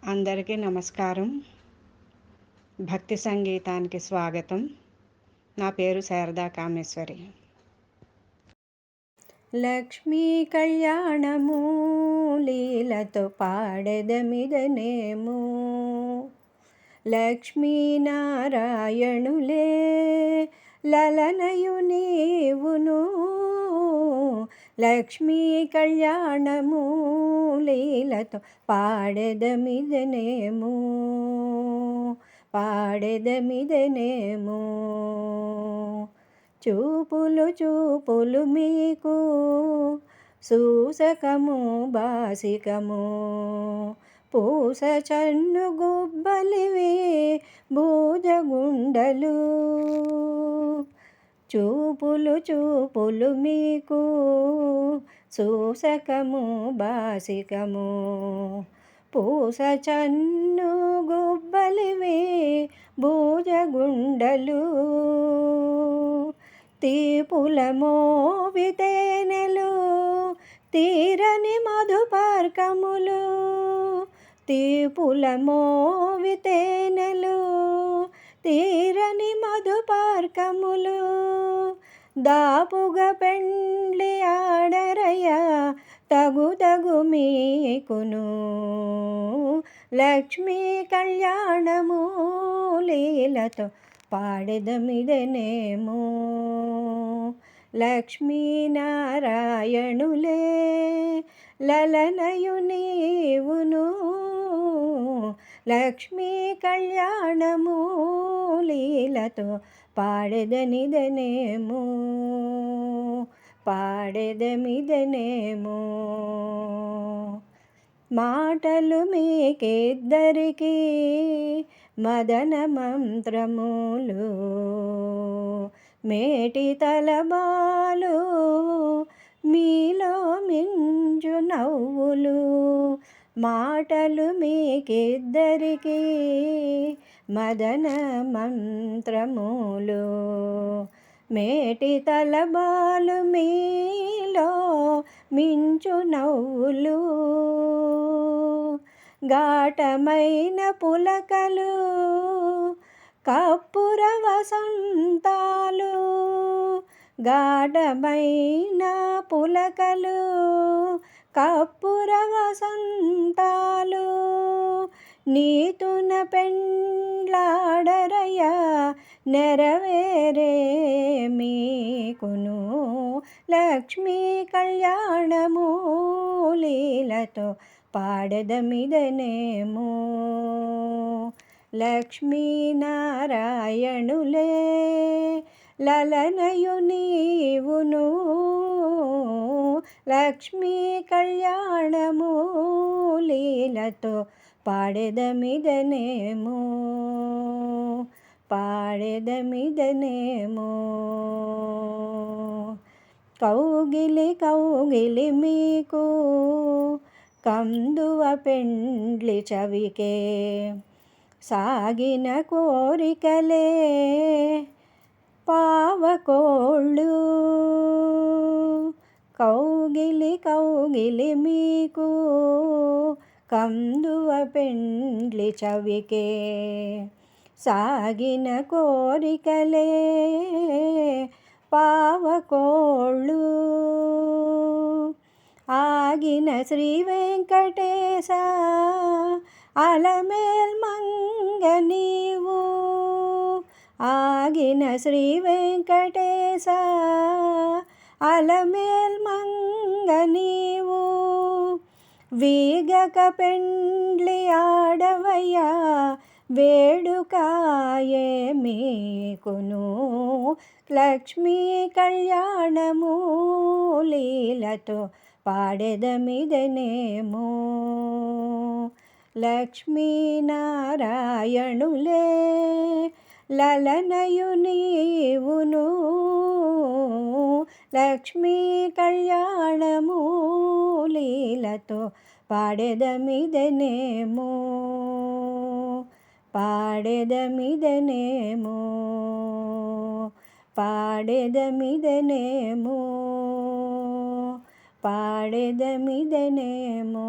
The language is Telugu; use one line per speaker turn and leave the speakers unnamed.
అందరికీ నమస్కారం. భక్తి సంగీతానికి స్వాగతం. నా పేరు శారదా కామేశ్వరి.
లక్ష్మీ కళ్యాణము లీలతో పాడెదమిదనేము. లక్ష్మీనారాయణులే లలనయు నీవును. లక్ష్మీ కళ్యాణము లీలతో పాడెదమిదనేము. చూపులు మీకు సూసకము బాసికము. పూస చన్ను గుబ్బలివి భూజగుండలు. చూపులు మీకు సూసకము బాసికము. పూస చన్ను గుబ్బలివి భూజగుండలు. తీపుల మోవితేనెలు తీరని మధుపర్కములు. తీపుల మోవితేనెలు తీరని మధుపర్కములు. దాపుగా పెండ్లి ఆడరయ్య తగు మీకును. లక్ష్మీ కళ్యాణము లీలతో పాడెదమిదనేము. లక్ష్మీనారాయణులే లలనయు నీవును. లక్ష్మీ కళ్యాణము లీలతో పాడెదమిదనేము. మాటలు మీకిద్దరికి మదన మంత్రములు. మేటి తలబాలు మీలో మించు నవ్వులు. మాటలు మీకిద్దరికి మదన మంత్రములు. మేటి తలబాలు మీలో మించు నవ్వులు. ఘాటమైన పులకలు కప్పుర వసంతాలు. ఘాటమైన పులకలు కప్పుర వసంతాలు. నీతున పెండ్లాడరయ్య నెరవేరే మీకును. లక్ష్మీ కళ్యాణము లీలతో పాడెదమిదనేము. లక్ష్మీనారాయణులే లలనయు నీవును. లక్ష్మీ కళ్యాణము లీలతో పాడెదమిదనేము. కౌగిలి మీకు కందువ పెండ్లి చవికే. సాగిన కోరికలే పావకోళ్ళు. కౌగిలి మీకు కందువ పెండ్లి చవికే. సాగిన కోరికలే పావకోళ్ళు. ఆగిన శ్రీ వెంకటేశ అలమేల్ మంగ నీవు. ఆగిన శ్రీ వెంకటేశ అలమేల్ మంగ నీవు. వీగక పెండ్లి ఆడవయ్యా వేడుకాయే మీకును. లక్ష్మీ కళ్యాణము లీలతో పాడెదమిదనేము. లక్ష్మీనారాయణులే లలనయు నీవును. లక్ష్మీ కళ్యాణము లీలతో పాడెదమిదనేము. పాడెదమిదనేము.